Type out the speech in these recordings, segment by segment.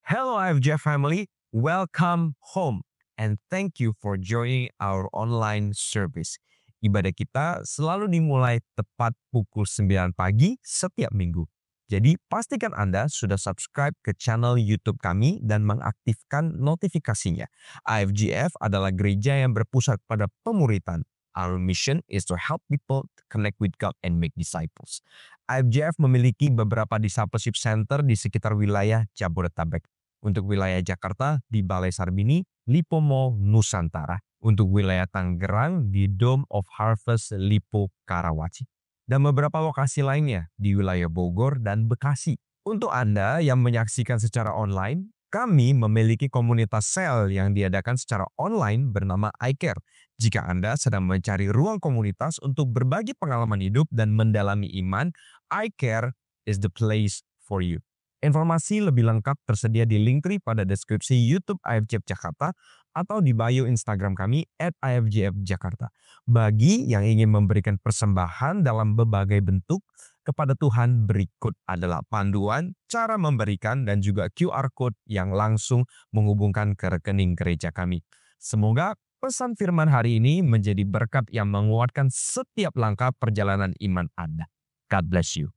Hello, IFJ family. Welcome home. And thank you for joining our online service. Ibadah kita selalu dimulai tepat pukul 9 pagi setiap minggu. Jadi pastikan Anda sudah subscribe ke channel YouTube kami dan mengaktifkan notifikasinya. IFGF adalah gereja yang berpusat pada pemuritan. Our mission is to help people to connect with God and make disciples. IFGF memiliki beberapa discipleship center di sekitar wilayah Jabodetabek. Untuk wilayah Jakarta di Balai Sarbini, Lipo Mall, Nusantara. Untuk wilayah Tangerang di Dome of Harvest Lipo Karawaci. Dan beberapa lokasi lainnya di wilayah Bogor dan Bekasi. Untuk Anda yang menyaksikan secara online, kami memiliki komunitas sel yang diadakan secara online bernama iCare. Jika Anda sedang mencari ruang komunitas untuk berbagi pengalaman hidup dan mendalami iman, iCare is the place for you. Informasi lebih lengkap tersedia di Linktree pada deskripsi YouTube IFJF Jakarta atau di bio Instagram kami @IFJF-Jakarta. Bagi yang ingin memberikan persembahan dalam berbagai bentuk kepada Tuhan, berikut adalah panduan cara memberikan dan juga QR Code yang langsung menghubungkan ke rekening gereja kami. Semoga pesan firman hari ini menjadi berkat yang menguatkan setiap langkah perjalanan iman Anda. God bless you.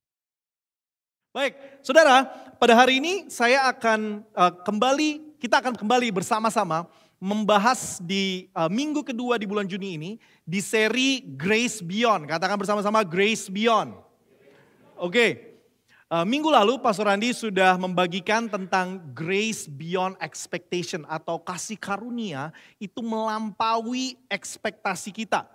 Baik, saudara, pada hari ini kita akan kembali bersama-sama membahas di minggu kedua di bulan Juni ini di seri Grace Beyond. Katakan bersama-sama Grace Beyond. Oke, minggu lalu Pastor Andi sudah membagikan tentang Grace Beyond Expectation atau kasih karunia itu melampaui ekspektasi kita.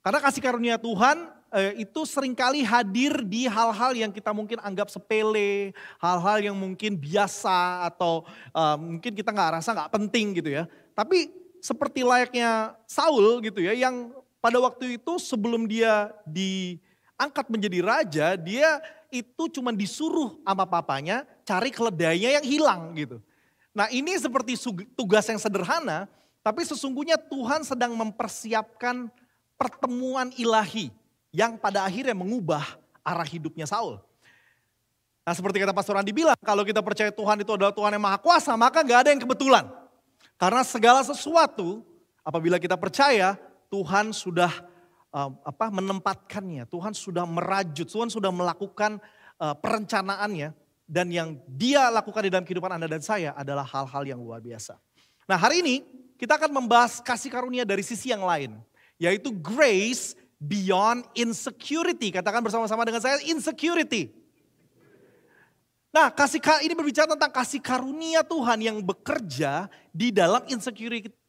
Karena kasih karunia Tuhan itu seringkali hadir di hal-hal yang kita mungkin anggap sepele, hal-hal yang mungkin biasa atau mungkin kita nggak penting gitu ya. Tapi seperti layaknya Saul gitu ya, yang pada waktu itu sebelum dia diangkat menjadi raja, dia itu cuma disuruh sama papanya cari keledainya yang hilang gitu. Nah ini seperti tugas yang sederhana, tapi sesungguhnya Tuhan sedang mempersiapkan pertemuan ilahi yang pada akhirnya mengubah arah hidupnya Saul. Nah seperti kata Pastor Andi bilang, kalau kita percaya Tuhan itu adalah Tuhan yang Maha Kuasa, maka gak ada yang kebetulan. Karena segala sesuatu, apabila kita percaya, Tuhan sudah menempatkannya, Tuhan sudah merajut, Tuhan sudah melakukan perencanaannya. Dan yang dia lakukan di dalam kehidupan Anda dan saya adalah hal-hal yang luar biasa. Nah hari ini kita akan membahas kasih karunia dari sisi yang lain, yaitu grace beyond insecurity. Katakan bersama-sama dengan saya, insecurity. Nah, ini berbicara tentang kasih karunia Tuhan yang bekerja di dalam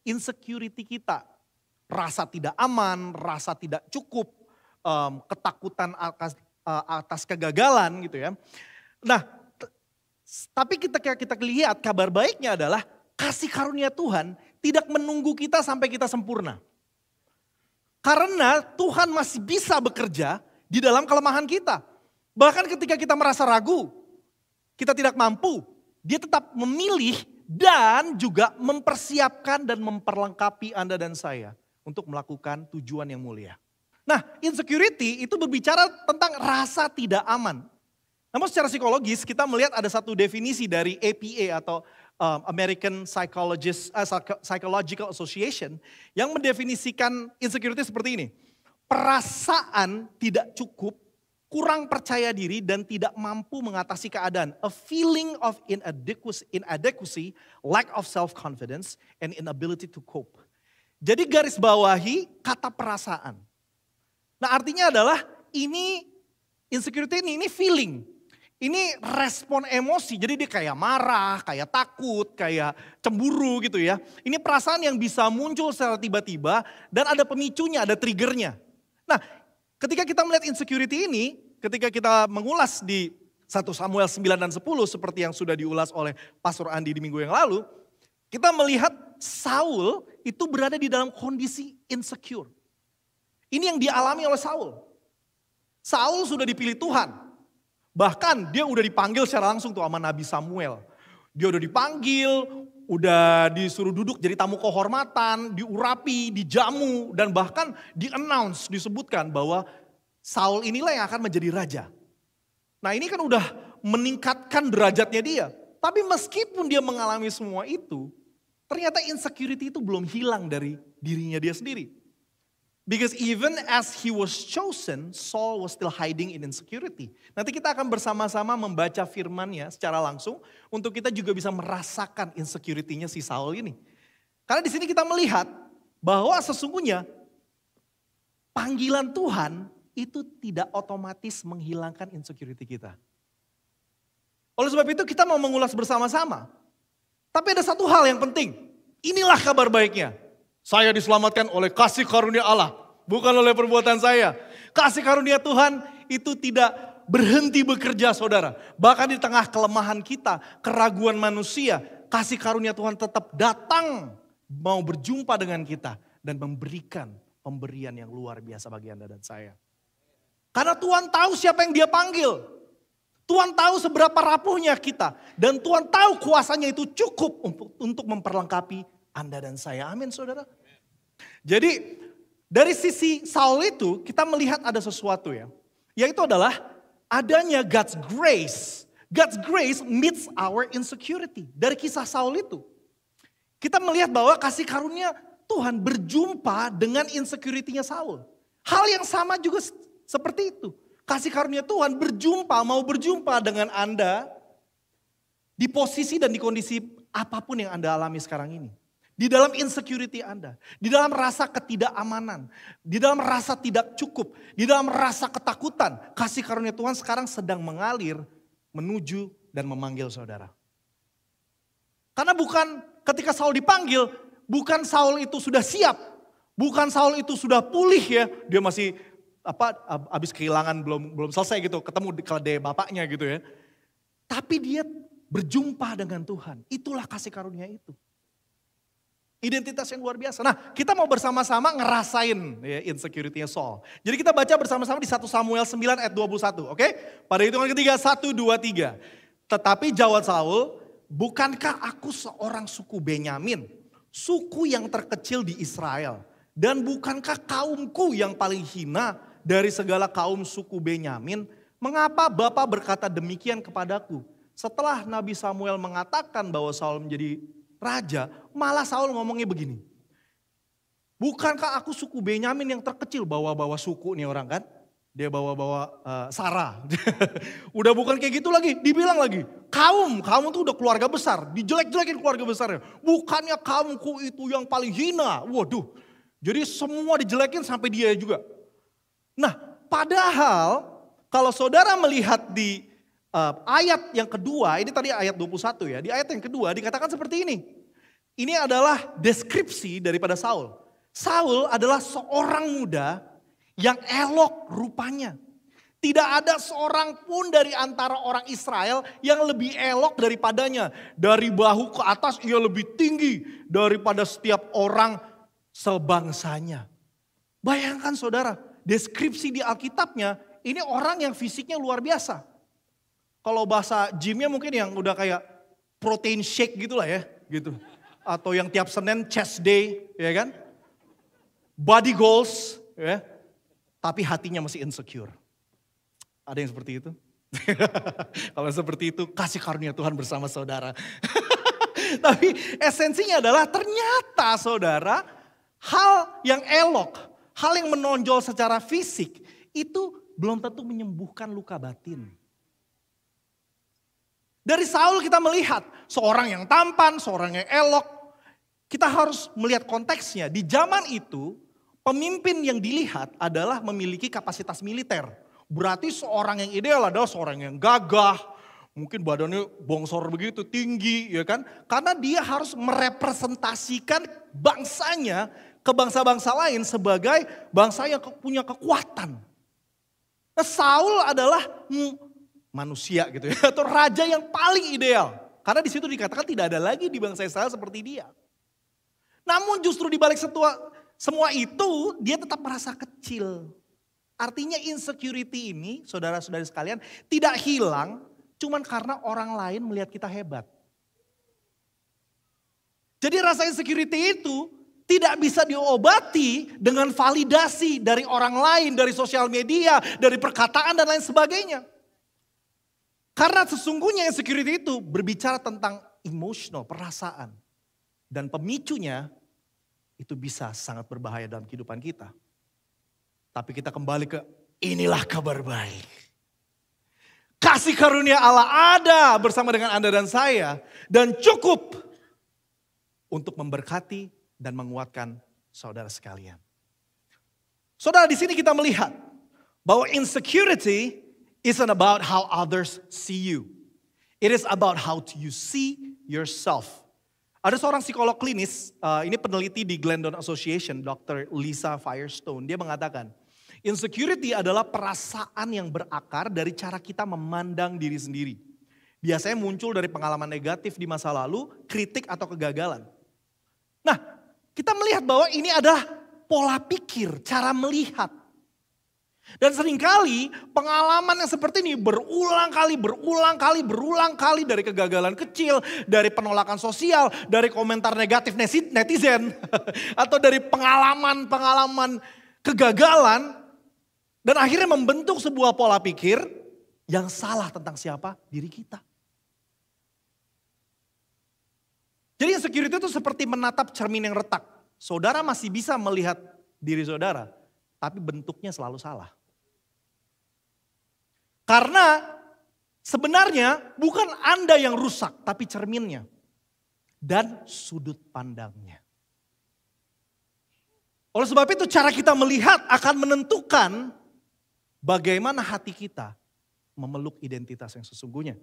insecurity kita. Rasa tidak aman, rasa tidak cukup, ketakutan atas kegagalan gitu ya. Nah, tapi kita lihat kabar baiknya adalah kasih karunia Tuhan tidak menunggu kita sampai kita sempurna. Karena Tuhan masih bisa bekerja di dalam kelemahan kita. Bahkan ketika kita merasa ragu, kita tidak mampu, dia tetap memilih dan juga mempersiapkan dan memperlengkapi Anda dan saya untuk melakukan tujuan yang mulia. Nah, insecurity itu berbicara tentang rasa tidak aman. Namun secara psikologis kita melihat ada satu definisi dari APA atau American Psychological Association yang mendefinisikan insecurity seperti ini. Perasaan tidak cukup, kurang percaya diri dan tidak mampu mengatasi keadaan. A feeling of inadequacy, lack of self-confidence and inability to cope. Jadi garis bawahi kata perasaan. Nah artinya adalah insecurity ini feeling. Ini respon emosi, jadi dia kayak marah, kayak takut, kayak cemburu gitu ya. Ini perasaan yang bisa muncul secara tiba-tiba dan ada pemicunya, ada triggernya. Nah ketika kita melihat insecurity ini, ketika kita mengulas di 1 Samuel 9 dan 10 seperti yang sudah diulas oleh Pastor Andi di minggu yang lalu. Kita melihat Saul itu berada di dalam kondisi insecure. Ini yang dialami oleh Saul. Saul sudah dipilih Tuhan. Bahkan dia udah dipanggil secara langsung tuh sama Nabi Samuel. Dia udah dipanggil, udah disuruh duduk jadi tamu kehormatan, diurapi, dijamu. Dan bahkan di-announce, disebutkan bahwa Saul inilah yang akan menjadi raja. Nah ini kan udah meningkatkan derajatnya dia. Tapi meskipun dia mengalami semua itu, ternyata insecurity itu belum hilang dari dirinya dia sendiri. Because even as he was chosen, Saul was still hiding in insecurity. Nanti kita akan bersama-sama membaca firman-Nya secara langsung untuk kita juga bisa merasakan insecurity-nya si Saul ini. Karena di sini kita melihat bahwa sesungguhnya panggilan Tuhan itu tidak otomatis menghilangkan insecurity kita. Oleh sebab itu kita mau mengulas bersama-sama. Tapi ada satu hal yang penting. Inilah kabar baiknya. Saya diselamatkan oleh kasih karunia Allah, bukan oleh perbuatan saya. Kasih karunia Tuhan itu tidak berhenti bekerja, saudara. Bahkan di tengah kelemahan kita, keraguan manusia, kasih karunia Tuhan tetap datang, mau berjumpa dengan kita dan memberikan pemberian yang luar biasa bagi Anda dan saya. Karena Tuhan tahu siapa yang Dia panggil. Tuhan tahu seberapa rapuhnya kita. Dan Tuhan tahu kuasanya itu cukup untuk memperlengkapi Anda dan saya. Amin, saudara. Jadi dari sisi Saul itu kita melihat ada sesuatu ya. Yaitu adalah adanya God's grace. God's grace meets our insecurity. Dari kisah Saul itu. Kita melihat bahwa kasih karunia Tuhan berjumpa dengan insecurity-nya Saul. Hal yang sama juga seperti itu. Kasih karunia Tuhan mau berjumpa dengan Anda di posisi dan di kondisi apapun yang Anda alami sekarang ini. Di dalam insecurity Anda, di dalam rasa ketidakamanan, di dalam rasa tidak cukup, di dalam rasa ketakutan. Kasih karunia Tuhan sekarang sedang mengalir menuju dan memanggil saudara. Karena bukan ketika Saul dipanggil, bukan Saul itu sudah siap, bukan Saul itu sudah pulih ya, dia masih habis kehilangan belum selesai gitu, ketemu keledai bapaknya gitu ya. Tapi dia berjumpa dengan Tuhan, itulah kasih karunia itu. Identitas yang luar biasa. Nah, kita mau bersama-sama ngerasain ya, insecurity-nya Saul. Jadi kita baca bersama-sama di 1 Samuel 9 ayat 21, oke? Pada hitungan ketiga, 1, 2, 3. Tetapi jawab Saul, bukankah aku seorang suku Benyamin, suku yang terkecil di Israel? Dan bukankah kaumku yang paling hina dari segala kaum suku Benyamin? Mengapa Bapa berkata demikian kepadaku? Setelah Nabi Samuel mengatakan bahwa Saul menjadi raja, malah Saul ngomongnya begini. Bukankah aku suku Benyamin yang terkecil, bawa-bawa suku nih orang kan. Dia bawa-bawa Sarah. Udah bukan kayak gitu lagi, dibilang lagi. Kamu tuh udah keluarga besar, dijelek-jelekin keluarga besarnya. Bukannya kaumku itu yang paling hina. Waduh, jadi semua dijelekin sampai dia juga. Nah, padahal kalau saudara melihat di ayat yang kedua, ini tadi ayat 21 ya. Di ayat yang kedua dikatakan seperti ini. Ini adalah deskripsi daripada Saul. Saul adalah seorang muda yang elok rupanya. Tidak ada seorang pun dari antara orang Israel yang lebih elok daripadanya. Dari bahu ke atas ia lebih tinggi daripada setiap orang sebangsanya. Bayangkan saudara, deskripsi di Alkitabnya ini orang yang fisiknya luar biasa. Kalau bahasa gymnya mungkin yang udah kayak protein shake gitu lah ya. Gitu. Atau yang tiap Senin chest day ya kan. Body goals ya. Tapi hatinya masih insecure. Ada yang seperti itu? Kalau seperti itu kasih karunia Tuhan bersama saudara. Tapi esensinya adalah ternyata saudara hal yang elok, hal yang menonjol secara fisik itu belum tentu menyembuhkan luka batin. Dari Saul kita melihat seorang yang tampan, seorang yang elok. Kita harus melihat konteksnya. Di zaman itu pemimpin yang dilihat adalah memiliki kapasitas militer. Berarti seorang yang ideal adalah seorang yang gagah. Mungkin badannya bongsor begitu, tinggi ya kan. Karena dia harus merepresentasikan bangsanya ke bangsa-bangsa lain sebagai bangsa yang punya kekuatan. Nah, Saul adalah manusia gitu ya, atau raja yang paling ideal. Karena di situ dikatakan tidak ada lagi di bangsa Israel seperti dia. Namun justru di balik semua itu dia tetap merasa kecil. Artinya insecurity ini saudara-saudari sekalian tidak hilang cuman karena orang lain melihat kita hebat. Jadi rasa insecurity itu tidak bisa diobati dengan validasi dari orang lain, dari sosial media, dari perkataan dan lain sebagainya. Karena sesungguhnya insecurity itu berbicara tentang emosional, perasaan. Dan pemicunya itu bisa sangat berbahaya dalam kehidupan kita. Tapi kita kembali ke inilah kabar baik. Kasih karunia Allah ada bersama dengan Anda dan saya. Dan cukup untuk memberkati dan menguatkan saudara sekalian. Saudara, di sini kita melihat bahwa insecurity isn't about how others see you. It is about how you see yourself. Ada seorang psikolog klinis, ini peneliti di Glendon Association, Dr. Lisa Firestone. Dia mengatakan, insecurity adalah perasaan yang berakar dari cara kita memandang diri sendiri. Biasanya muncul dari pengalaman negatif di masa lalu, kritik atau kegagalan. Nah, kita melihat bahwa ini adalah pola pikir, cara melihat. Dan seringkali pengalaman yang seperti ini berulang kali dari kegagalan kecil, dari penolakan sosial, dari komentar negatif netizen, atau dari pengalaman kegagalan, dan akhirnya membentuk sebuah pola pikir yang salah tentang siapa diri kita. Jadi insecurity itu seperti menatap cermin yang retak. Saudara masih bisa melihat diri saudara, tapi bentuknya selalu salah. Karena sebenarnya bukan Anda yang rusak, tapi cerminnya dan sudut pandangnya. Oleh sebab itu cara kita melihat akan menentukan bagaimana hati kita memeluk identitas yang sesungguhnya.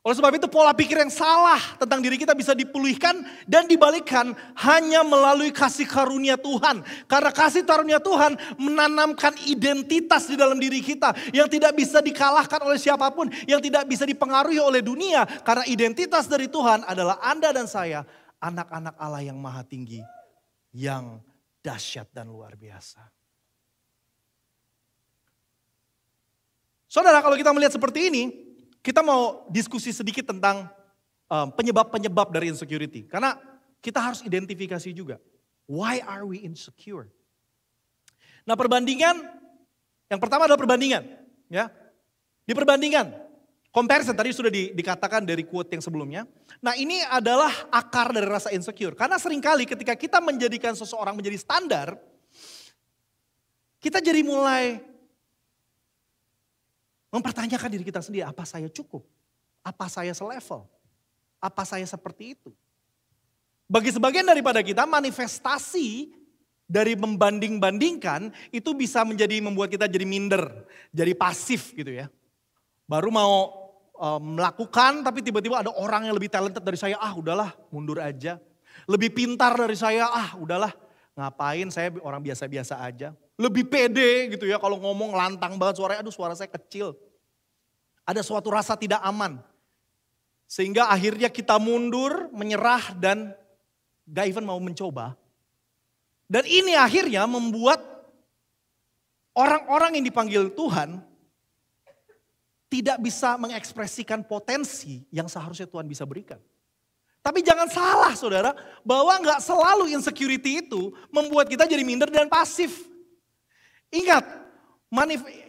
Oleh sebab itu pola pikir yang salah tentang diri kita bisa dipulihkan dan dibalikkan hanya melalui kasih karunia Tuhan. Karena kasih karunia Tuhan menanamkan identitas di dalam diri kita yang tidak bisa dikalahkan oleh siapapun, yang tidak bisa dipengaruhi oleh dunia. Karena identitas dari Tuhan adalah Anda dan saya, anak-anak Allah yang maha tinggi, yang dahsyat dan luar biasa. Saudara, kalau kita melihat seperti ini, kita mau diskusi sedikit tentang penyebab-penyebab dari insecurity. Karena kita harus identifikasi juga. Why are we insecure? Nah, perbandingan, yang pertama adalah perbandingan. Ya, di perbandingan, comparison tadi sudah dikatakan dari quote yang sebelumnya. Nah, ini adalah akar dari rasa insecure. Karena seringkali ketika kita menjadikan seseorang menjadi standar, kita jadi mulai mempertanyakan diri kita sendiri, apa saya cukup? Apa saya selevel? Apa saya seperti itu? Bagi sebagian daripada kita, manifestasi dari membanding-bandingkan itu bisa membuat kita jadi minder, jadi pasif gitu ya. Baru mau melakukan tapi tiba-tiba ada orang yang lebih talented dari saya, udahlah mundur aja. Lebih pintar dari saya, udahlah ngapain saya orang biasa-biasa aja. Lebih pede gitu ya, kalau ngomong lantang banget suaranya, suara saya kecil. Ada suatu rasa tidak aman. Sehingga akhirnya kita mundur, menyerah dan gak even mau mencoba. Dan ini akhirnya membuat orang-orang yang dipanggil Tuhan tidak bisa mengekspresikan potensi yang seharusnya Tuhan bisa berikan. Tapi jangan salah saudara, bahwa gak selalu insecurity itu membuat kita jadi minder dan pasif. Ingat,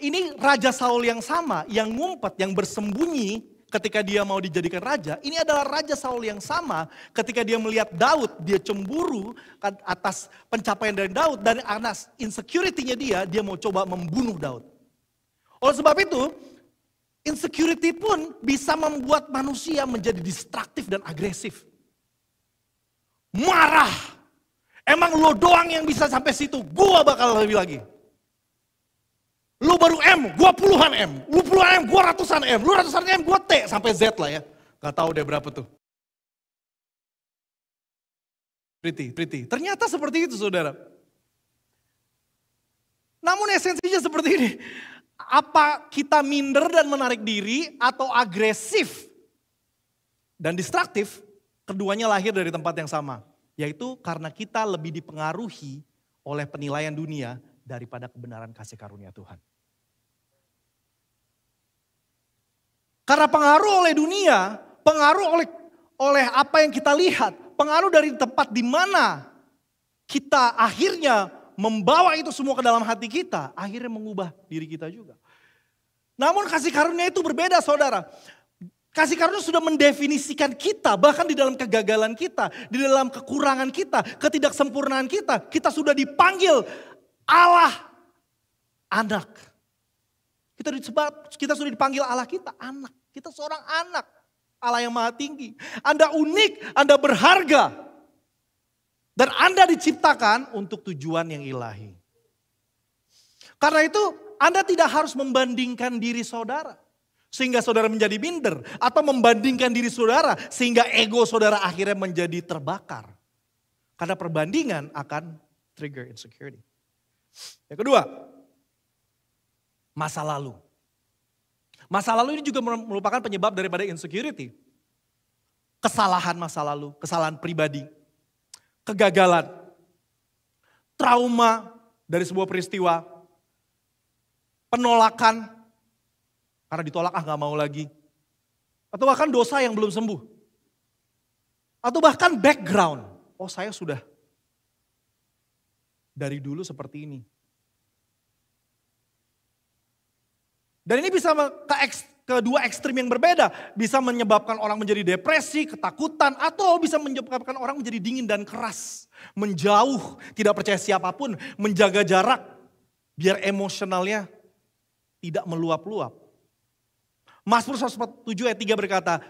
ini Raja Saul yang sama, yang ngumpet, yang bersembunyi ketika dia mau dijadikan raja. Ini adalah Raja Saul yang sama ketika dia melihat Daud, dia cemburu atas pencapaian dari Daud. Dan atas insecurity-nya dia mau coba membunuh Daud. Oleh sebab itu, insecurity pun bisa membuat manusia menjadi distraktif dan agresif. Marah, emang lo doang yang bisa sampai situ, gua bakal lebih lagi. Lu baru M, gua puluhan M. Lu puluhan M, gua ratusan M. Lu ratusan M, gua T sampai Z lah ya. Gak tahu deh berapa tuh. Pretty. Ternyata seperti itu saudara. Namun esensinya seperti ini. Apa kita minder dan menarik diri atau agresif dan distraktif, keduanya lahir dari tempat yang sama. Yaitu karena kita lebih dipengaruhi oleh penilaian dunia daripada kebenaran kasih karunia Tuhan. Karena pengaruh oleh dunia, pengaruh oleh apa yang kita lihat, pengaruh dari tempat di mana kita akhirnya membawa itu semua ke dalam hati kita, akhirnya mengubah diri kita juga. Namun kasih karunia itu berbeda saudara. Kasih karunia sudah mendefinisikan kita, bahkan di dalam kegagalan kita, di dalam kekurangan kita, ketidaksempurnaan kita sudah dipanggil Allah anak. Kita sudah dipanggil Allah kita anak. Kita seorang anak Allah yang maha tinggi. Anda unik, Anda berharga. Dan Anda diciptakan untuk tujuan yang ilahi. Karena itu Anda tidak harus membandingkan diri saudara. Sehingga saudara menjadi minder. Atau membandingkan diri saudara sehingga ego saudara akhirnya menjadi terbakar. Karena perbandingan akan trigger insecurity. Yang kedua, masa lalu. Masa lalu ini juga merupakan penyebab daripada insecurity. Kesalahan masa lalu, kesalahan pribadi, kegagalan, trauma dari sebuah peristiwa, penolakan, karena ditolak gak mau lagi. Atau bahkan dosa yang belum sembuh. Atau bahkan background, oh saya sudah dari dulu seperti ini. Dan ini bisa ke dua ekstrim yang berbeda. Bisa menyebabkan orang menjadi depresi, ketakutan. Atau bisa menyebabkan orang menjadi dingin dan keras. Menjauh, tidak percaya siapapun. Menjaga jarak. Biar emosionalnya tidak meluap-luap. Mazmur 147 ayat 3 berkata,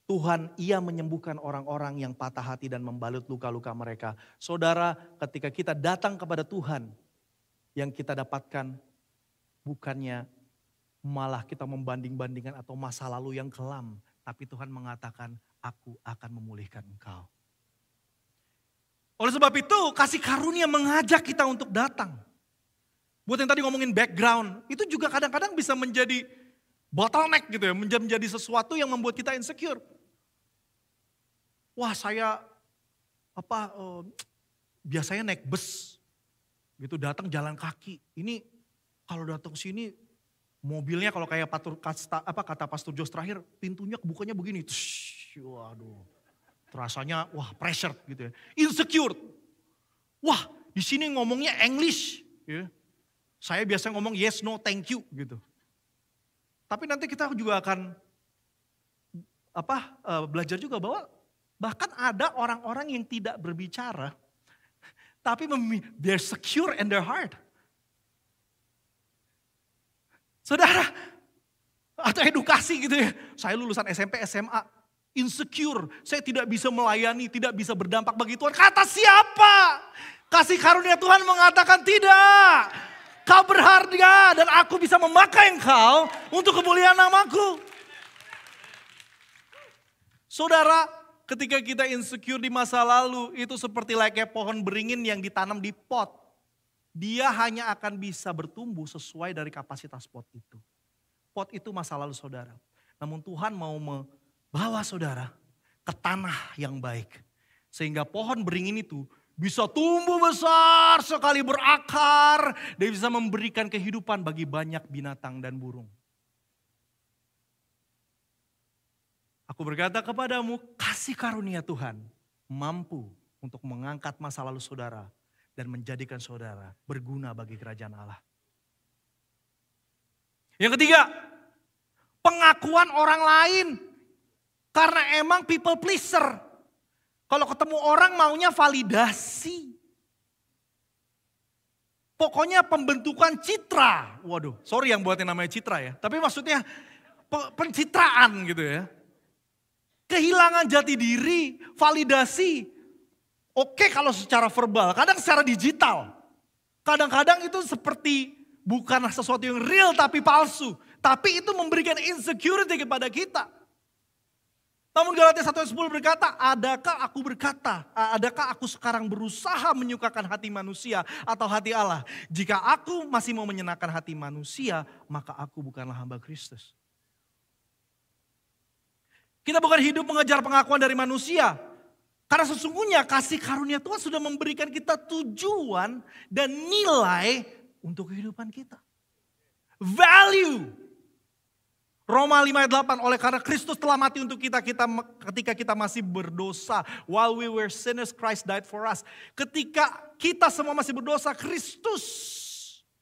Tuhan ia menyembuhkan orang-orang yang patah hati dan membalut luka-luka mereka. Saudara, ketika kita datang kepada Tuhan, yang kita dapatkan bukannya malah kita membanding-bandingkan atau masa lalu yang kelam. Tapi Tuhan mengatakan, aku akan memulihkan engkau. Oleh sebab itu, kasih karunia mengajak kita untuk datang. Buat yang tadi ngomongin background, itu juga kadang-kadang bisa menjadi bottleneck gitu ya. Menjadi sesuatu yang membuat kita insecure. Wah saya biasanya naik bus. Gitu datang jalan kaki. Ini kalau datang sini mobilnya kalau kayak kata Pastor Jos terakhir, pintunya kebukanya begini. Waduh, terasanya pressure gitu ya. Insecure. Wah, di sini ngomongnya English. Ya. Saya biasa ngomong yes, no, thank you gitu. Tapi nanti kita juga akan belajar juga bahwa bahkan ada orang-orang yang tidak berbicara, tapi they're secure in their heart. Saudara, atau edukasi gitu ya. Saya lulusan SMP, SMA, insecure. Saya tidak bisa melayani, tidak bisa berdampak bagi Tuhan. Kata siapa? Kasih karunia Tuhan mengatakan tidak. Kau berharga dan aku bisa memakai engkau untuk kemuliaan namaku. Saudara, ketika kita insecure di masa lalu, itu seperti layaknya pohon beringin yang ditanam di pot. Dia hanya akan bisa bertumbuh sesuai dari kapasitas pot itu. Pot itu masa lalu saudara. Namun Tuhan mau membawa saudara ke tanah yang baik. Sehingga pohon beringin itu bisa tumbuh besar sekali berakar. Dan bisa memberikan kehidupan bagi banyak binatang dan burung. Aku berkata kepadamu, kasih karunia Tuhan mampu untuk mengangkat masa lalu saudara. Dan menjadikan saudara berguna bagi kerajaan Allah. Yang ketiga, pengakuan orang lain. Karena emang people pleaser. Kalau ketemu orang maunya validasi. Pokoknya pembentukan citra. Waduh, sorry yang buatin namanya citra ya. Tapi maksudnya pencitraan gitu ya. Kehilangan jati diri, validasi. Oke kalau secara verbal, kadang secara digital. Kadang-kadang itu seperti bukanlah sesuatu yang real tapi palsu. Tapi itu memberikan insecurity kepada kita. Namun Galatia 1:10 berkata, adakah aku sekarang berusaha menyukakan hati manusia atau hati Allah? Jika aku masih mau menyenangkan hati manusia, maka aku bukanlah hamba Kristus. Kita bukan hidup mengejar pengakuan dari manusia. Karena sesungguhnya kasih karunia Tuhan sudah memberikan kita tujuan dan nilai untuk kehidupan kita. Value. Roma 5 ayat 8, oleh karena Kristus telah mati untuk kita ketika kita masih berdosa. While we were sinners, Christ died for us. Ketika kita semua masih berdosa, Kristus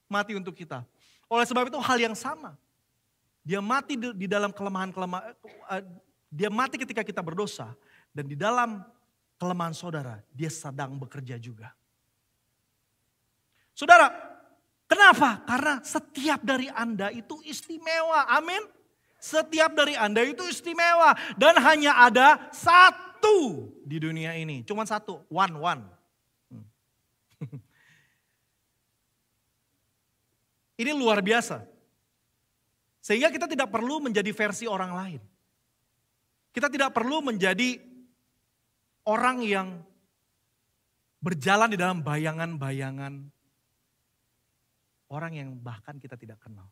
mati untuk kita. Oleh sebab itu hal yang sama. Dia mati di dalam kelemahan-kelemahan, dia mati ketika kita berdosa. Dan di dalam kelemahan saudara, dia sedang bekerja juga. Saudara, kenapa? Karena setiap dari Anda itu istimewa, amin. Setiap dari Anda itu istimewa. Dan hanya ada satu di dunia ini. Cuman satu, one. Ini luar biasa. Sehingga kita tidak perlu menjadi versi orang lain. Kita tidak perlu menjadi orang yang berjalan di dalam bayangan-bayangan orang yang bahkan kita tidak kenal.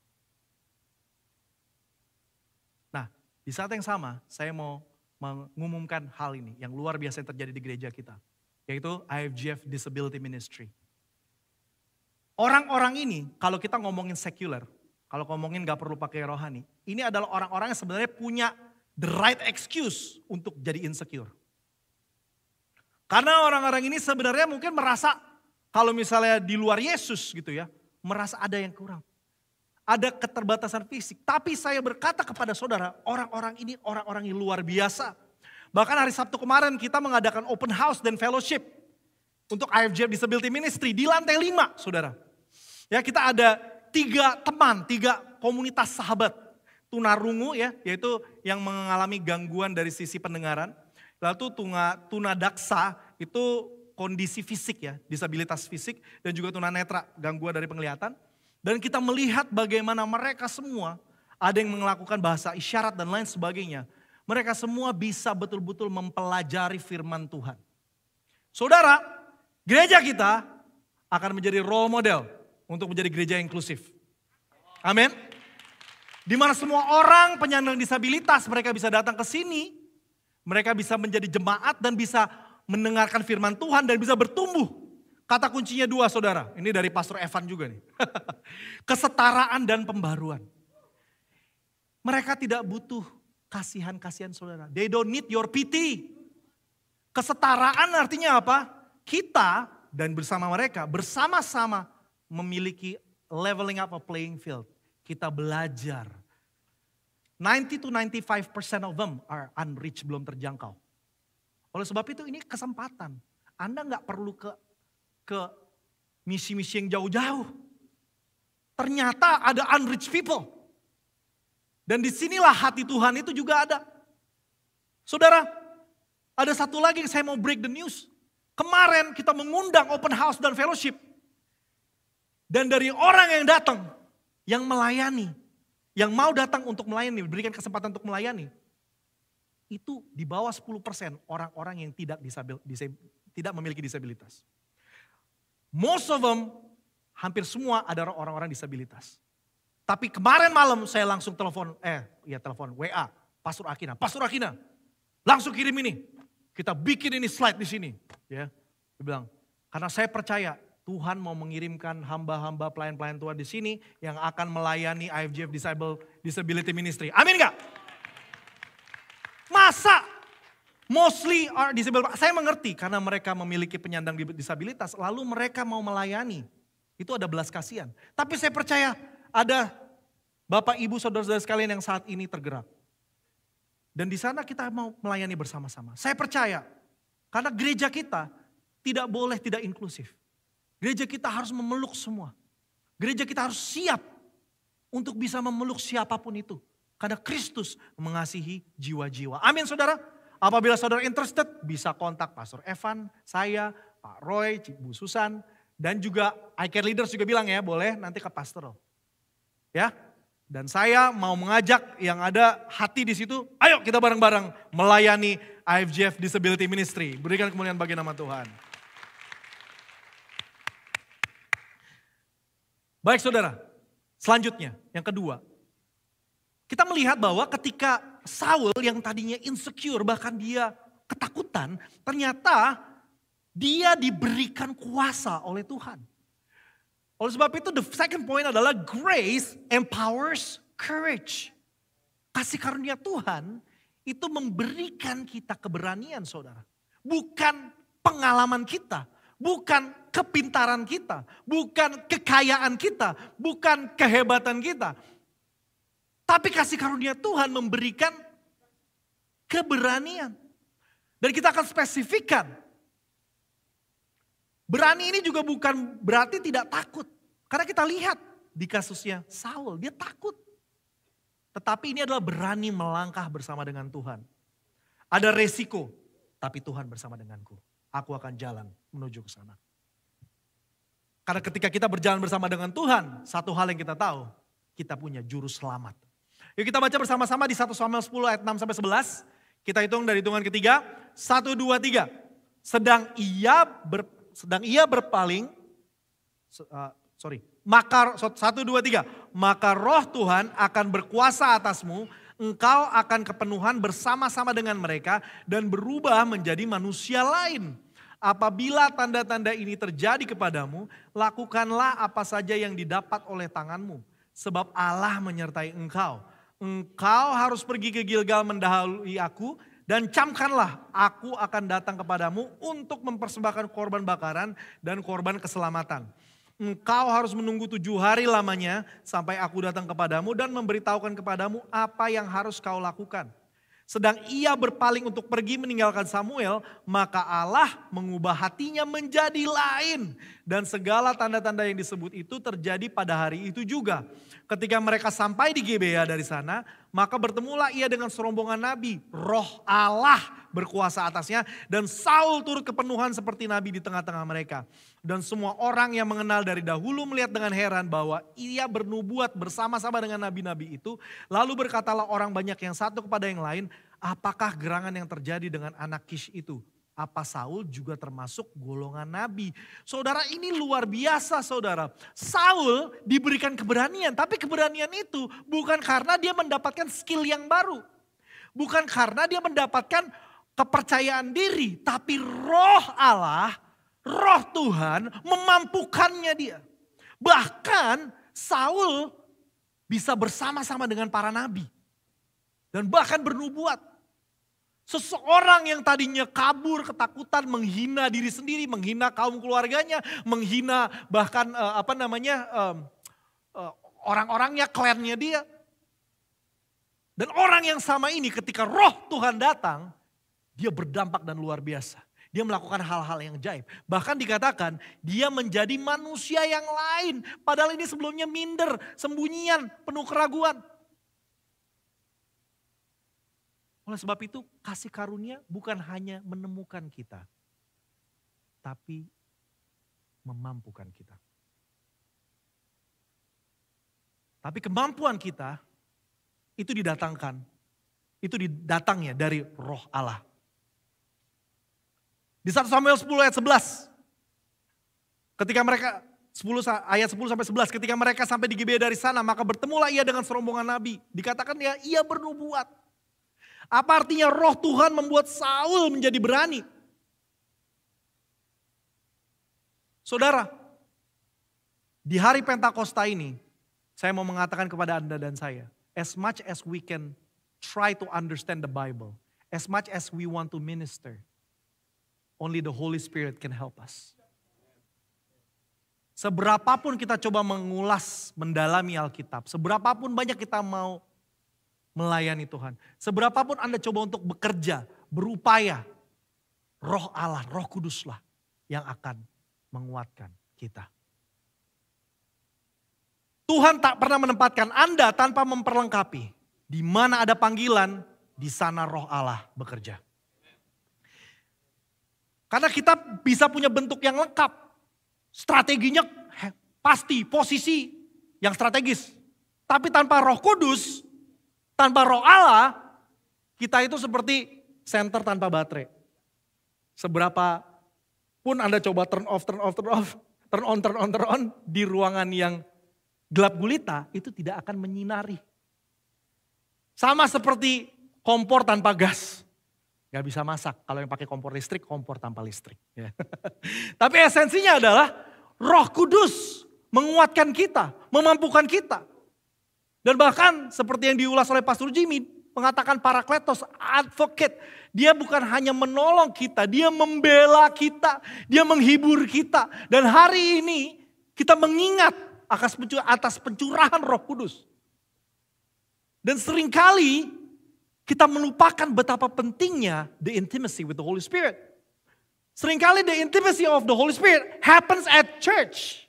Nah, di saat yang sama saya mau mengumumkan hal ini yang luar biasa yang terjadi di gereja kita. Yaitu IFGF Disability Ministry. Orang-orang ini, kalau kita ngomongin sekuler, kalau ngomongin gak perlu pakai rohani, ini adalah orang-orang yang sebenarnya punya the right excuse untuk jadi insecure. Karena orang-orang ini sebenarnya mungkin merasa, kalau misalnya di luar Yesus gitu ya, merasa ada yang kurang. Ada keterbatasan fisik. Tapi saya berkata kepada saudara, orang-orang ini orang-orang yang luar biasa. Bahkan hari Sabtu kemarin kita mengadakan open house dan fellowship untuk IFGF Disability Ministry di lantai 5, saudara. Ya, kita ada 3 komunitas sahabat tunarungu ya, yaitu yang mengalami gangguan dari sisi pendengaran. Lalu tunadaksa itu kondisi fisik ya, disabilitas fisik, dan juga tunanetra, gangguan dari penglihatan. Dan kita melihat bagaimana mereka semua, ada yang melakukan bahasa isyarat dan lain sebagainya. Mereka semua bisa betul-betul mempelajari firman Tuhan. Saudara, gereja kita akan menjadi role model untuk menjadi gereja inklusif. Amin. Di mana semua orang penyandang disabilitas mereka bisa datang ke sini. Mereka bisa menjadi jemaat dan bisa mendengarkan firman Tuhan dan bisa bertumbuh. Kata kuncinya 2 saudara. Ini dari Pastor Evan juga nih. Kesetaraan dan pembaruan. Mereka tidak butuh kasihan-kasihan saudara. They don't need your pity. Kesetaraan artinya apa? Kita dan bersama mereka bersama-sama memiliki leveling up a playing field. Kita belajar. 90 to 95% of them are unreached, belum terjangkau. Oleh sebab itu ini kesempatan. Anda nggak perlu ke misi-misi yang jauh-jauh. Ternyata ada unreached people. Dan disinilah hati Tuhan itu juga ada. Saudara, ada satu lagi yang saya mau break the news. Kemarin kita mengundang open house dan fellowship. Dan dari orang yang datang, yang melayani, yang mau datang untuk melayani, diberikan kesempatan untuk melayani. Itu di bawah 10% orang-orang yang tidak memiliki disabilitas. Most of them, hampir semua adalah orang-orang disabilitas. Tapi kemarin malam saya langsung telepon WA, Pastor Akina, langsung kirim ini. Kita bikin ini slide di sini. Ya, dia bilang, karena saya percaya Tuhan mau mengirimkan hamba-hamba pelayan-pelayan Tuhan di sini yang akan melayani IFGF Disability Ministry. Amin gak? Masa mostly are disabled? Saya mengerti karena mereka memiliki penyandang disabilitas lalu mereka mau melayani. Itu ada belas kasihan. Tapi saya percaya ada Bapak, Ibu, Saudara-saudara sekalian yang saat ini tergerak. Dan di sana kita mau melayani bersama-sama. Saya percaya karena gereja kita tidak boleh tidak inklusif. Gereja kita harus memeluk semua. Gereja kita harus siap untuk bisa memeluk siapapun itu. Karena Kristus mengasihi jiwa-jiwa. Amin saudara. Apabila saudara interested bisa kontak Pastor Evan, saya, Pak Roy, Bu Susan. Dan juga iCare Leaders juga bilang ya boleh nanti ke pastoral. Ya. Dan saya mau mengajak yang ada hati di situ. Ayo kita bareng-bareng melayani IFGF Disability Ministry. Berikan kemuliaan bagi nama Tuhan. Baik saudara, selanjutnya yang kedua. Kita melihat bahwa ketika Saul yang tadinya insecure bahkan dia ketakutan. Ternyata dia diberikan kuasa oleh Tuhan. Oleh sebab itu the second point adalah grace empowers courage. Kasih karunia Tuhan itu memberikan kita keberanian saudara. Bukan pengalaman kita. Bukan kepintaran kita. Bukan kekayaan kita. Bukan kehebatan kita. Tapi kasih karunia Tuhan memberikan keberanian. Dan kita akan spesifikkan. Berani ini juga bukan berarti tidak takut. Karena kita lihat di kasusnya Saul, dia takut. Tetapi ini adalah berani melangkah bersama dengan Tuhan. Ada resiko, tapi Tuhan bersama denganku. Aku akan jalan menuju ke sana. Karena ketika kita berjalan bersama dengan Tuhan, satu hal yang kita tahu, kita punya juru selamat. Yuk kita baca bersama-sama di 1 Samuel 10 ayat 6-11. Kita hitung dari hitungan ketiga. 1, 2, 3. Sedang ia berpaling, maka 1, 2, 3. Maka roh Tuhan akan berkuasa atasmu, engkau akan kepenuhan bersama-sama dengan mereka dan berubah menjadi manusia lain. Apabila tanda-tanda ini terjadi kepadamu, lakukanlah apa saja yang didapat oleh tanganmu. Sebab Allah menyertai engkau. Engkau harus pergi ke Gilgal mendahului aku dan camkanlah aku akan datang kepadamu untuk mempersembahkan korban bakaran dan korban keselamatan. Engkau harus menunggu 7 hari lamanya sampai aku datang kepadamu dan memberitahukan kepadamu apa yang harus kau lakukan. Sedang ia berpaling untuk pergi meninggalkan Samuel, maka Allah mengubah hatinya menjadi lain. Dan segala tanda-tanda yang disebut itu terjadi pada hari itu juga. Ketika mereka sampai di Gibea dari sana, maka bertemulah ia dengan serombongan nabi. Roh Allah berkuasa atasnya dan Saul turut kepenuhan seperti nabi di tengah-tengah mereka. Dan semua orang yang mengenal dari dahulu melihat dengan heran bahwa ia bernubuat bersama-sama dengan nabi-nabi itu. Lalu berkatalah orang banyak yang satu kepada yang lain, apakah gerangan yang terjadi dengan anak Kish itu? Apa Saul juga termasuk golongan nabi? Saudara, ini luar biasa saudara. Saul diberikan keberanian, tapi keberanian itu bukan karena dia mendapatkan skill yang baru. Bukan karena dia mendapatkan kepercayaan diri, tapi roh Allah, roh Tuhan memampukannya dia. Bahkan Saul bisa bersama-sama dengan para nabi. Dan bahkan bernubuat. Seseorang yang tadinya kabur, ketakutan, menghina diri sendiri, menghina kaum keluarganya, menghina bahkan orang-orangnya, klannya dia. Dan orang yang sama ini ketika roh Tuhan datang, dia berdampak dan luar biasa. Dia melakukan hal-hal yang ajaib. Bahkan dikatakan dia menjadi manusia yang lain. Padahal ini sebelumnya minder, sembunyian, penuh keraguan. Oleh sebab itu kasih karunia bukan hanya menemukan kita. Tapi memampukan kita. Tapi kemampuan kita itu didatangnya dari roh Allah. Di 1 Samuel 10 ayat 11. Ketika mereka, ayat 10 sampai 11. Ketika mereka sampai di Gibea dari sana, maka bertemulah ia dengan serombongan nabi. Dikatakan ia bernubuat. Apa artinya roh Tuhan membuat Saul menjadi berani? Saudara, di hari Pentakosta ini, saya mau mengatakan kepada Anda dan saya, as much as we can try to understand the Bible, as much as we want to minister, only the Holy Spirit can help us. Seberapapun kita coba mengulas, mendalami Alkitab, seberapapun banyak kita mau melayani Tuhan. Seberapapun Anda coba untuk bekerja, berupaya, roh Allah, roh kuduslah yang akan menguatkan kita. Tuhan tak pernah menempatkan Anda tanpa memperlengkapi. Di mana ada panggilan, di sana roh Allah bekerja. Karena kita bisa punya bentuk yang lengkap. Strateginya pasti, posisi yang strategis. Tapi tanpa roh kudus, tanpa roh Allah, kita itu seperti senter tanpa baterai. Seberapa pun Anda coba turn off, turn on, di ruangan yang gelap gulita, itu tidak akan menyinari. Sama seperti kompor tanpa gas. Gak bisa masak, kalau yang pakai kompor listrik, kompor tanpa listrik. Ya. Tapi esensinya adalah roh kudus menguatkan kita, memampukan kita. Dan bahkan seperti yang diulas oleh Pastor Jimmy, mengatakan Parakletos, advocate. Dia bukan hanya menolong kita, dia membela kita, dia menghibur kita. Dan hari ini kita mengingat atas pencurahan Roh Kudus. Dan seringkali kita melupakan betapa pentingnya the intimacy with the Holy Spirit. Seringkali the intimacy of the Holy Spirit happens at church.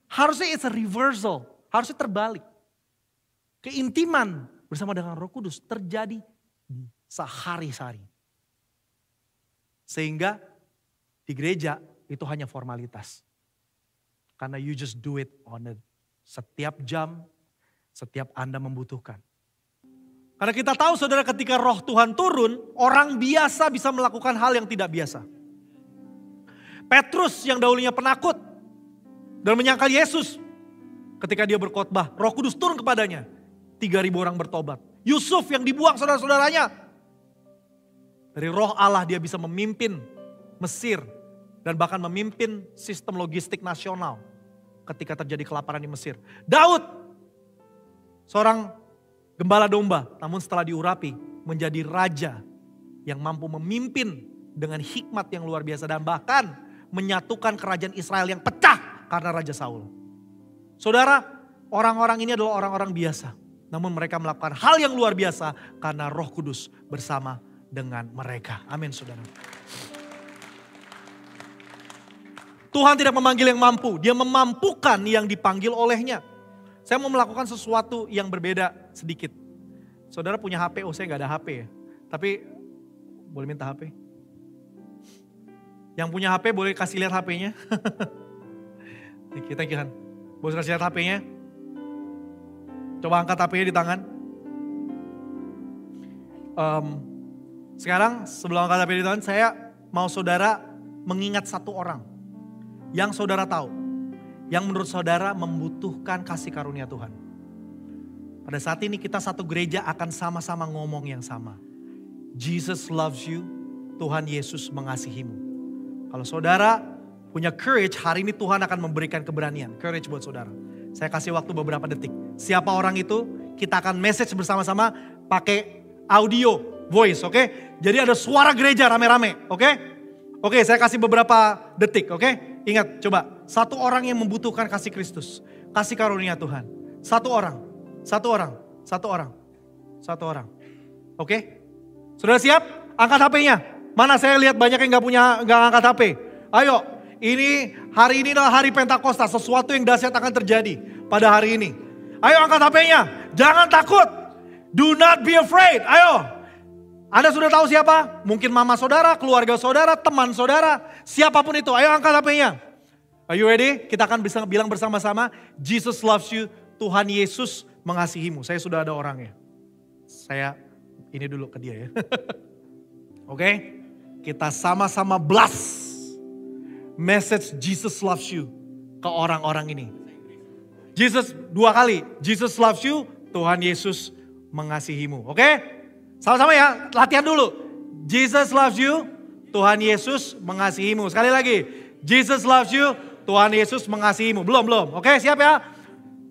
Harusnya it's a reversal, harusnya terbalik. Keintiman bersama dengan Roh Kudus terjadi sehari-hari. Sehingga di gereja itu hanya formalitas. Karena you just do it on setiap jam, setiap Anda membutuhkan. Karena kita tahu saudara ketika roh Tuhan turun, orang biasa bisa melakukan hal yang tidak biasa. Petrus yang dahulunya penakut dan menyangkal Yesus. Ketika dia berkhotbah, Roh Kudus turun kepadanya. 3.000 orang bertobat. Yusuf yang dibuang saudara-saudaranya. Dari roh Allah dia bisa memimpin Mesir. Dan bahkan memimpin sistem logistik nasional. Ketika terjadi kelaparan di Mesir. Daud, seorang gembala domba, namun setelah diurapi menjadi raja yang mampu memimpin dengan hikmat yang luar biasa. Dan bahkan menyatukan kerajaan Israel yang pecah karena Raja Saul. Saudara, orang-orang ini adalah orang-orang biasa. Namun mereka melakukan hal yang luar biasa karena Roh Kudus bersama dengan mereka. Amin saudara. Tuhan tidak memanggil yang mampu, dia memampukan yang dipanggil olehnya. Saya mau melakukan sesuatu yang berbeda sedikit. Saudara punya HP, saya gak ada HP ya. Tapi boleh minta HP? Yang punya HP boleh kasih lihat HP-nya. Thank you Han. Boleh kasih lihat HP-nya? Coba angkat HP-nya di tangan. Sekarang sebelum angkat HP di tangan, saya mau saudara mengingat satu orang. Yang saudara tahu. Yang menurut saudara membutuhkan kasih karunia Tuhan. Pada saat ini kita satu gereja akan sama-sama ngomong yang sama. Jesus loves you, Tuhan Yesus mengasihimu. Kalau saudara punya courage, hari ini Tuhan akan memberikan keberanian. Courage buat saudara. Saya kasih waktu beberapa detik. Siapa orang itu? Kita akan message bersama-sama pakai audio, voice, oke? Jadi ada suara gereja rame-rame, oke? Oke, saya kasih beberapa detik, oke? Ingat, coba. Satu orang yang membutuhkan kasih Kristus. Kasih karunia Tuhan. Satu orang. Oke? Sudah siap? Angkat HP-nya. Mana saya lihat banyak yang gak angkat HP. Ayo, hari ini adalah hari Pentakosta. Sesuatu yang dahsyat akan terjadi pada hari ini. Ayo angkat HP-nya. Jangan takut. Do not be afraid. Ayo. Anda sudah tahu siapa? Mungkin mama saudara, keluarga saudara, teman saudara. Siapapun itu. Ayo angkat HP-nya. Are you ready? Kita akan bisa bilang bersama-sama. Jesus loves you. Tuhan Yesus mengasihimu. Saya sudah ada orangnya. Saya ini dulu ke dia ya. Oke? Kita sama-sama blast message Jesus loves you ke orang-orang ini. Jesus 2 kali. Jesus loves you. Tuhan Yesus mengasihimu. Oke? Sama-sama ya. Latihan dulu. Jesus loves you. Tuhan Yesus mengasihimu. Sekali lagi. Jesus loves you. Tuhan Yesus mengasihimu. Belum. Oke, siap ya?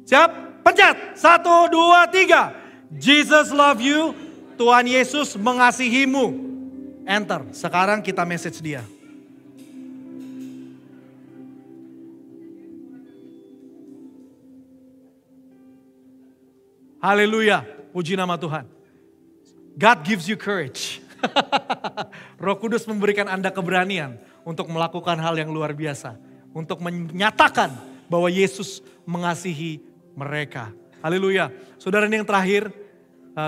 Siap? Pencet. 1, 2, 3. Jesus love you. Tuhan Yesus mengasihimu. Enter. Sekarang kita message dia. Haleluya. Puji nama Tuhan. God gives you courage. Roh Kudus memberikan Anda keberanian untuk melakukan hal yang luar biasa. Untuk menyatakan bahwa Yesus mengasihi mereka. Haleluya. Saudara ini yang terakhir.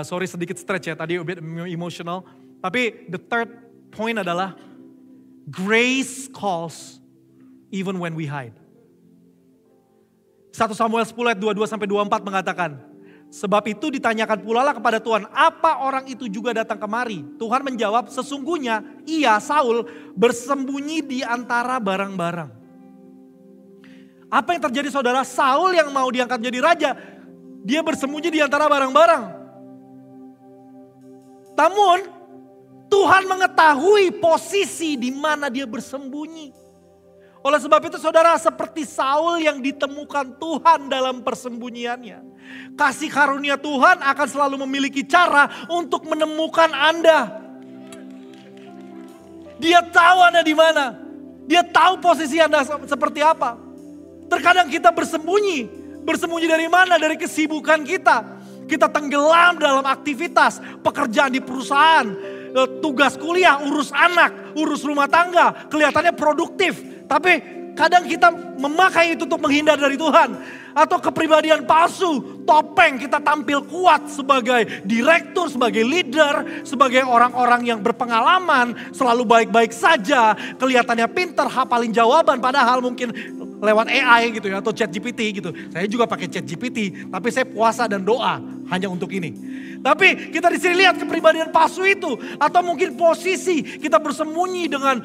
Sorry sedikit stretch ya, tadi a bit emotional. Tapi the third point adalah grace calls even when we hide. 1 Samuel 10 ayat 22-24 mengatakan, sebab itu ditanyakan pula lah kepada Tuhan, apa orang itu juga datang kemari? Tuhan menjawab, sesungguhnya ia, Saul, bersembunyi di antara barang-barang. Apa yang terjadi saudara? Saul yang mau diangkat menjadi raja, dia bersembunyi di antara barang-barang. Namun Tuhan mengetahui posisi di mana dia bersembunyi. Oleh sebab itu saudara, seperti Saul yang ditemukan Tuhan dalam persembunyiannya. Kasih karunia Tuhan akan selalu memiliki cara untuk menemukan Anda. Dia tahu Anda di mana. Dia tahu posisi Anda seperti apa. Terkadang kita bersembunyi. Bersembunyi dari mana? Dari kesibukan kita. kita tenggelam dalam aktivitas, pekerjaan di perusahaan, tugas kuliah, urus anak, urus rumah tangga, kelihatannya produktif. Tapi kadang kita memakai itu untuk menghindar dari Tuhan. Atau kepribadian palsu, topeng, kita tampil kuat sebagai direktur, sebagai leader, sebagai orang-orang yang berpengalaman, selalu baik-baik saja, kelihatannya pintar, hafalin jawaban, padahal mungkin lewat AI gitu ya, atau ChatGPT gitu. Saya juga pakai ChatGPT, tapi saya puasa dan doa hanya untuk ini. Tapi kita di sini lihat kepribadian palsu itu, atau mungkin posisi kita bersembunyi dengan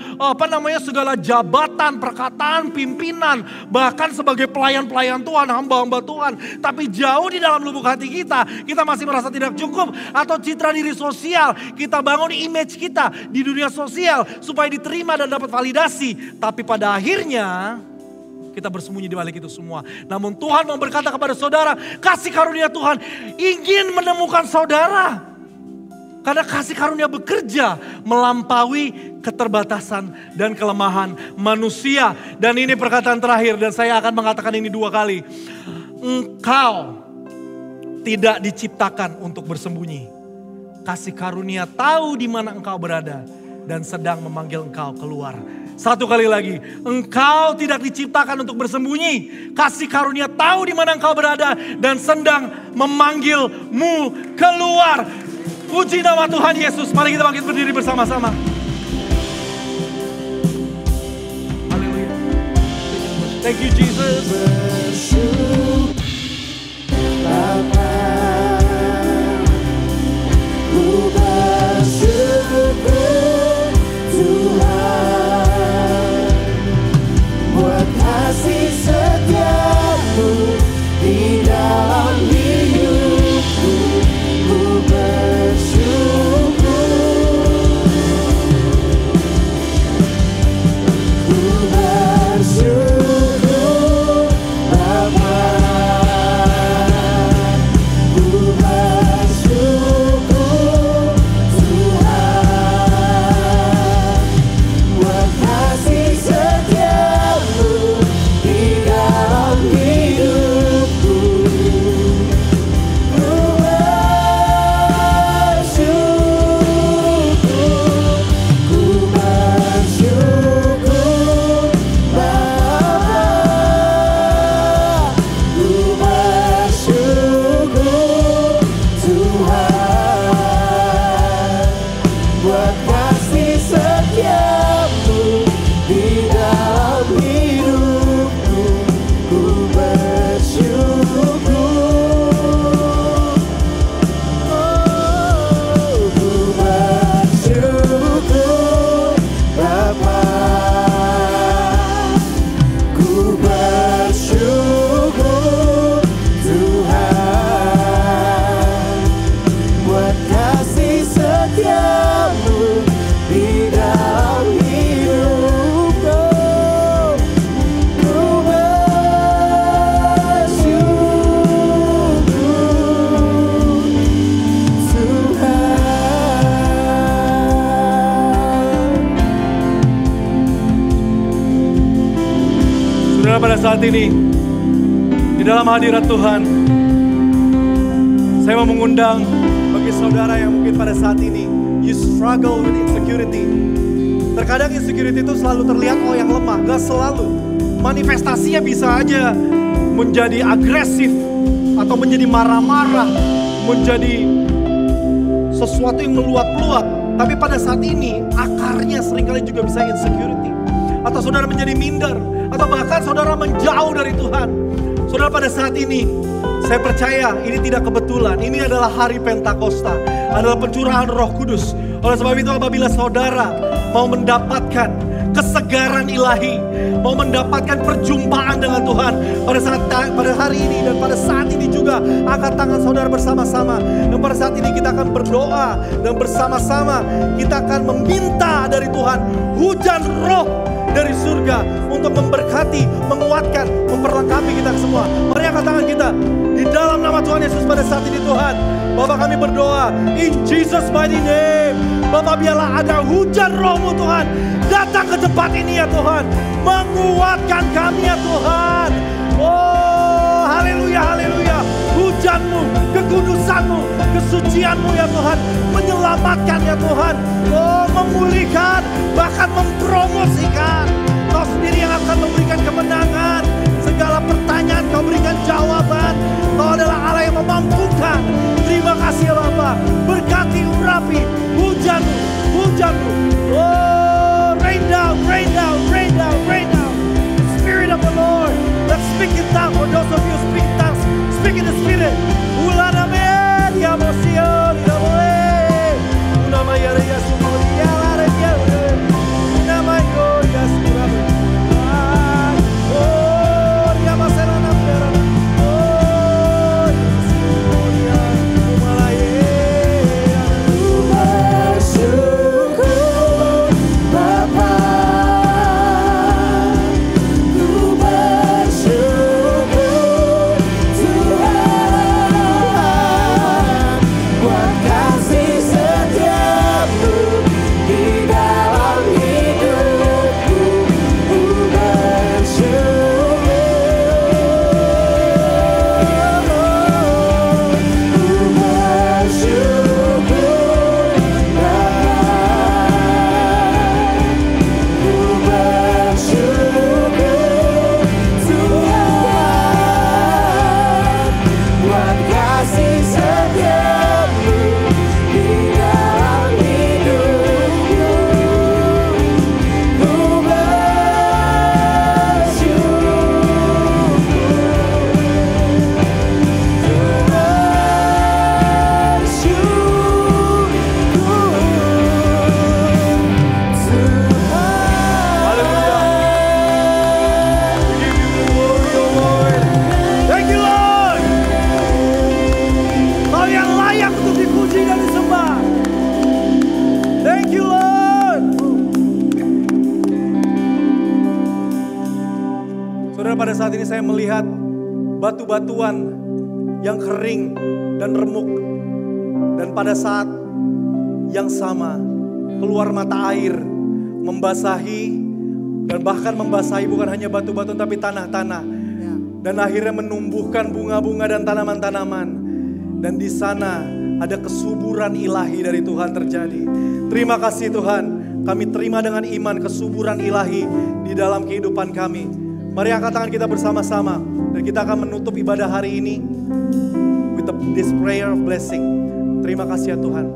segala jabatan, perkataan, pimpinan, bahkan sebagai pelayan-pelayan Tuhan, hamba-hamba Tuhan. Tapi jauh di dalam lubuk hati kita masih merasa tidak cukup, atau citra diri sosial, kita bangun image kita di dunia sosial supaya diterima dan dapat validasi. Tapi pada akhirnya kita bersembunyi di balik itu semua. Namun Tuhan mau berkata kepada saudara, kasih karunia Tuhan ingin menemukan saudara. Karena kasih karunia bekerja melampaui keterbatasan dan kelemahan manusia. Dan ini perkataan terakhir dan saya akan mengatakan ini 2 kali. Engkau tidak diciptakan untuk bersembunyi. Kasih karunia tahu di mana engkau berada dan sedang memanggil engkau keluar. 1 kali lagi, engkau tidak diciptakan untuk bersembunyi. Kasih karunia tahu di mana engkau berada dan sedang memanggilmu keluar. Puji nama Tuhan Yesus. Mari kita bangkit berdiri bersama-sama. Haleluya. Thank you Jesus. Kasih setiamu di dalam hidupku, ku bersyukur. Ku bersyukur Bapa, ku bersyukur Tuhan, buat kasih setiamu di dalam hidupku. Ku bersyukur Bapa, ku bersyukur Tuhan, buat kasih setiamu di dalam hidupku. Ku bersyukur, ku bersyukur Bapa, ku bersyukur Tuhan, buat kasih setiamu di dalam hidupku. Ku bersyukur Tuhan. Saudara, pada saat ini di dalam hadirat Tuhan, saya mau mengundang bagi saudara yang mungkin pada saat ini you struggle with insecurity. Terkadang insecurity itu selalu terlihat yang lemah, gak selalu. Manifestasinya bisa aja menjadi agresif atau menjadi marah-marah, menjadi sesuatu yang meluap-luap. Tapi pada saat ini akarnya seringkali juga bisa insecurity. Atau saudara menjadi minder, atau bahkan saudara menjauh dari Tuhan. Saudara, pada saat ini saya percaya ini tidak kebetulan. Ini adalah hari Pentakosta, adalah pencurahan Roh Kudus. Oleh sebab itu apabila saudara mau mendapatkan kesegaran ilahi, mau mendapatkan perjumpaan dengan Tuhan pada hari ini dan pada saat ini juga, angkat tangan saudara bersama-sama. Dan pada saat ini kita akan berdoa dan bersama-sama kita akan meminta dari Tuhan hujan roh dari surga untuk memberkati, menguatkan, memperlengkapi kita semua. Mari angkat tangan kita di dalam nama Tuhan Yesus pada saat ini. Tuhan, Bapa, kami berdoa in Jesus mighty name. Bapa, biarlah ada hujan roh-Mu Tuhan datang ke tempat ini ya Tuhan, menguatkan kami ya Tuhan. Oh haleluya, haleluya. Hujan kemuliaan-Mu, kekudusan-Mu, kesucian-Mu ya Tuhan. Menyelamatkan ya Tuhan. Oh, memulihkan, bahkan mempromosikan. Kau sendiri yang akan memberikan kemenangan. Segala pertanyaan Kau berikan jawaban. Kau adalah Allah yang memampukan. Terima kasih ya Bapa. Berkati urapi hujan-Mu, hujan-Mu. Oh, rain down, rain down, rain down, rain down. Spirit of the Lord. Let's speak in tongues. For those of you who speak in tongues, speak in the Spirit. Ulanamen, Yamosior, Yamoe. Unamaya Yasumor, Yalare, Yalare. Unamayo, Yasurabe. Oh, Yamaserana, Perana. Oh, Yasuria, Umalaye. Bersyukur Bapa, ku bersyukur Tuhan buat kasih setiamu di dalam hidupku. Ku bersyukur, ku bersyukur ku bersyukur Tuhan buat kasih setiamu di dalam hidupku. Ku Thank you Lord. Kau yang layak untuk dipuji dan disembah. Thank you Lord. Saudara, pada saat ini saya melihat batu-batuan yang kering dan remuk. Dan pada saat yang sama keluar mata air membasahi, dan bahkan membasahi bukan hanya batu-batu tapi tanah-tanah. Dan akhirnya menumbuhkan bunga-bunga dan tanaman-tanaman. Dan di sana ada kesuburan ilahi dari Tuhan terjadi. Terima kasih Tuhan. Kami terima dengan iman kesuburan ilahi di dalam kehidupan kami. Mari angkat tangan kita bersama-sama. Dan kita akan menutup ibadah hari ini with this prayer of blessing. Terima kasih ya Tuhan.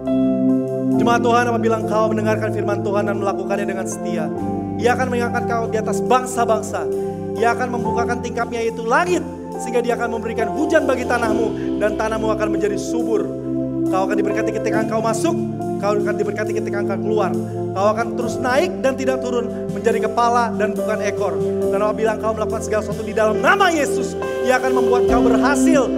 Jemaat Tuhan, apabila Engkau mendengarkan firman Tuhan dan melakukannya dengan setia, Ia akan mengangkat kau di atas bangsa-bangsa. Ia akan membukakan tingkapnya, yaitu langit, sehingga Dia akan memberikan hujan bagi tanahmu, dan tanahmu akan menjadi subur. Kau akan diberkati ketika engkau masuk, kau akan diberkati ketika engkau keluar. Kau akan terus naik dan tidak turun, menjadi kepala dan bukan ekor. Dan apabila engkau melakukan segala sesuatu di dalam nama Yesus, Ia akan membuat kau berhasil,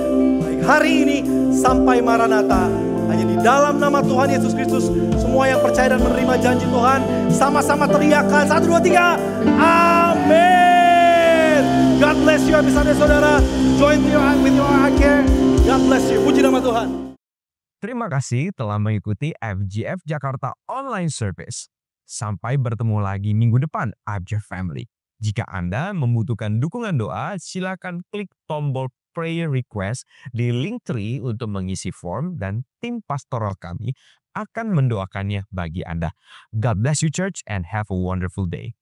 baik hari ini sampai Maranatha. Hanya di dalam nama Tuhan Yesus Kristus, semua yang percaya dan menerima janji Tuhan, sama-sama teriakan 1, 2, 3, amin. God bless you. Habis ada saudara, join with your heart care. God bless you. Puji nama Tuhan. Terima kasih telah mengikuti FGF Jakarta Online Service. Sampai bertemu lagi minggu depan, FGF Family. Jika Anda membutuhkan dukungan doa, silakan klik tombol prayer request di Linktree untuk mengisi form, dan tim pastoral kami akan mendoakannya bagi Anda. God bless you church and have a wonderful day.